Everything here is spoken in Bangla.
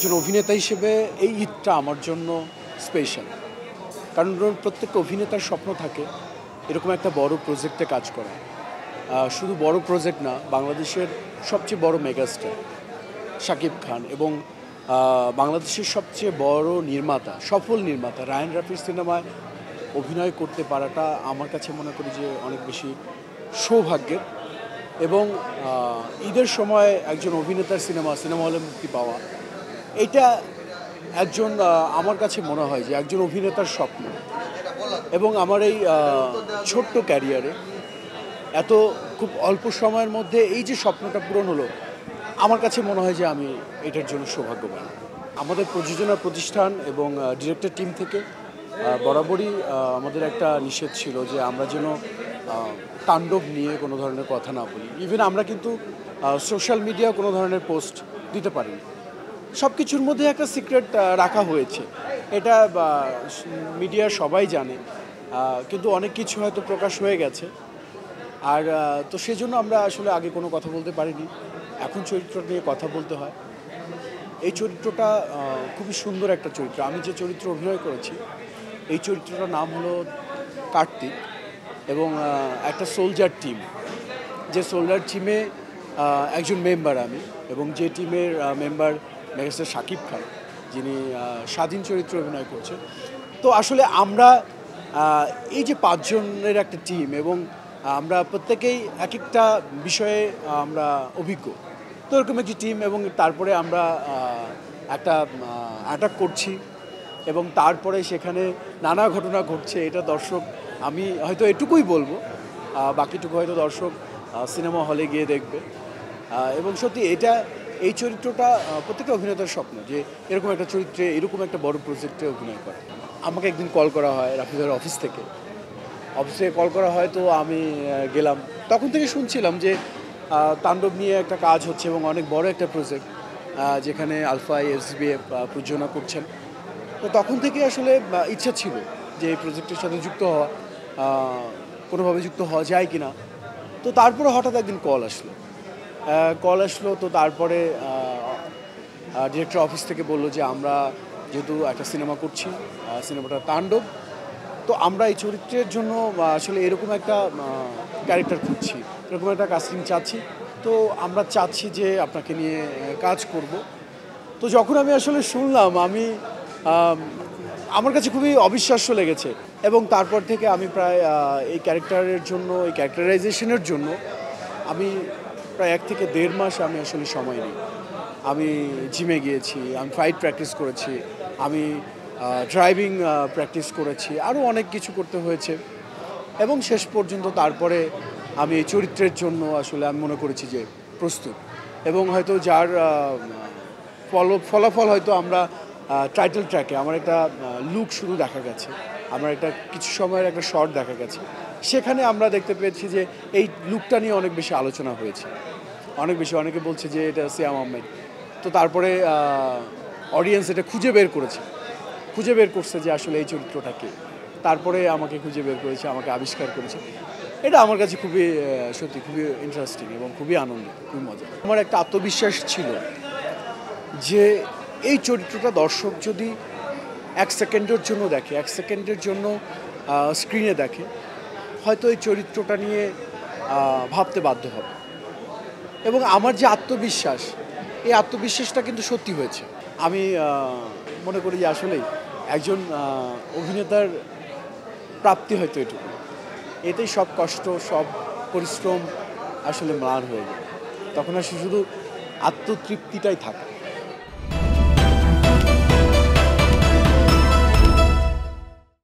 একজন অভিনেতা হিসেবে এই ঈদটা আমার জন্য স্পেশাল। কারণ প্রত্যেকটা অভিনেতার স্বপ্ন থাকে এরকম একটা বড় প্রজেক্টে কাজ করা। শুধু বড় প্রজেক্ট না, বাংলাদেশের সবচেয়ে বড় মেগাস্টার শাকিব খান এবং বাংলাদেশের সবচেয়ে বড় নির্মাতা, সফল নির্মাতা রায়ান রাফির সিনেমায় অভিনয় করতে পারাটা আমার কাছে মনে করি যে অনেক বেশি সৌভাগ্যের। এবং ঈদের সময় একজন অভিনেতার সিনেমা হলে মুক্তি পাওয়া, এটা একজন আমার কাছে মনে হয় যে একজন অভিনেতার স্বপ্ন। এবং আমার এই ছোট্ট ক্যারিয়ারে এত খুব অল্প সময়ের মধ্যে এই যে স্বপ্নটা পূরণ হলো, আমার কাছে মনে হয় যে আমি এটার জন্য সৌভাগ্যবান। আমাদের প্রযোজনা প্রতিষ্ঠান এবং ডিরেক্টর টিম থেকে বরাবরই আমাদের একটা নিষেধ ছিল যে আমরা যেন তাণ্ডব নিয়ে কোনো ধরনের কথা না বলি। ইভেন আমরা কিন্তু সোশ্যাল মিডিয়া কোনো ধরনের পোস্ট দিতে পারিনি। সব কিছুর মধ্যে একটা সিক্রেট রাখা হয়েছে, এটা মিডিয়া সবাই জানে, কিন্তু অনেক কিছু হয়তো প্রকাশ হয়ে গেছে। আর তো সেজন্য আমরা আসলে আগে কোনো কথা বলতে পারিনি। এখন চরিত্রটা নিয়ে কথা বলতে হয়। এই চরিত্রটা খুবই সুন্দর একটা চরিত্র। আমি যে চরিত্র অভিনয় করেছি এই চরিত্রটার নাম হলো কার্তিক এবং একটা সোলজার টিম, যে সোলজার টিমে একজন মেম্বার আমি, এবং যে টিমের মেম্বার মেগাস্টার শাকিব খান, যিনি স্বাধীন চরিত্রে অভিনয় করছেন। তো আসলে আমরা এই যে পাঁচজনের একটা টিম এবং আমরা প্রত্যেকেই এক একটা বিষয়ে আমরা অভিজ্ঞ, তো এরকম একটি টিম। এবং তারপরে আমরা একটা অ্যাটাক করছি এবং তারপরে সেখানে নানা ঘটনা ঘটছে। এটা দর্শক, আমি হয়তো এটুকুই বলবো, বাকিটুকু হয়তো দর্শক সিনেমা হলে গিয়ে দেখবে। এবং সত্যি এই চরিত্রটা প্রত্যেকটা অভিনেতার স্বপ্ন যে এরকম একটা চরিত্রে এরকম একটা বড় প্রজেক্টে অভিনয় করে। আমাকে একদিন কল করা হয় রাফিদের অফিস থেকে কল করা হয়, তো আমি গেলাম। তখন থেকে শুনছিলাম যে তাণ্ডব নিয়ে একটা কাজ হচ্ছে এবং অনেক বড় একটা প্রজেক্ট, যেখানে আলফা এসবিএফ প্রযোজনা করছেন। তো তখন থেকে আসলে ইচ্ছা ছিল যে এই প্রজেক্টের সাথে যুক্ত হওয়া, কোনোভাবে যুক্ত হওয়া যায় কি না। তো তারপরে হঠাৎ একদিন কল আসলো। তো তারপরে ডিরেক্টর অফিস থেকে বললো যে আমরা যেহেতু একটা সিনেমা করছি, সিনেমাটা তাণ্ডব, তো আমরা এই চরিত্রের জন্য আসলে এরকম একটা ক্যারেক্টার খুঁজছি, এরকম একটা কাস্টিং চাচ্ছি। তো আমরা চাচ্ছি যে আপনাকে নিয়ে কাজ করব। তো যখন আমি আসলে শুনলাম, আমার কাছে খুবই অবিশ্বাস্য লেগেছে। এবং তারপর থেকে আমি প্রায় এই ক্যারেক্টারের জন্য, এই ক্যারেক্টারাইজেশনের জন্য আমি প্রায় 1 থেকে 1.5 মাস আমি আসলে সময় নিই। আমি জিমে গিয়েছি, আমি ফাইট প্র্যাকটিস করেছি, আমি ড্রাইভিং প্র্যাকটিস করেছি, আরও অনেক কিছু করতে হয়েছে। এবং শেষ পর্যন্ত তারপরে আমি এই চরিত্রের জন্য আসলে আমি মনে করেছি যে প্রস্তুত। এবং হয়তো যার ফলাফল হয়তো আমরা টাইটেল ট্র্যাকে আমার একটা লুক শুধু দেখা গেছে, আমার একটা কিছু সময়ের একটা শর্ট দেখা গেছে, সেখানে আমরা দেখতে পেয়েছি যে এই লুকটা নিয়ে অনেক বেশি আলোচনা হয়েছে, অনেকে বলছে যে এটা সিয়াম আহমেদ। তো তারপরে অডিয়েন্স এটা খুঁজে বের করছে যে আসলে এই চরিত্রটা কে। তারপরে আমাকে খুঁজে বের করেছে, আমাকে আবিষ্কার করেছে। এটা আমার কাছে খুবই সত্যি খুবই ইন্টারেস্টিং এবং খুবই আনন্দ, খুবই মজা। আমার একটা আত্মবিশ্বাস ছিল যে এই চরিত্রটা দর্শক যদি 1 সেকেন্ডের জন্য দেখে, 1 সেকেন্ডের জন্য স্ক্রিনে দেখে, হয়তো এই চরিত্রটা নিয়ে ভাবতে বাধ্য হবে। এবং আমার যে আত্মবিশ্বাস, এই আত্মবিশ্বাসটা কিন্তু সত্যি হয়েছে। আমি মনে করি যে আসলেই একজন অভিনেতার প্রাপ্তি হয়তো এটুকু, এতেই সব কষ্ট, সব পরিশ্রম আসলে ম্লান হয়ে যায়। তখন আসলে শুধু আত্মতৃপ্তিটাই থাকে।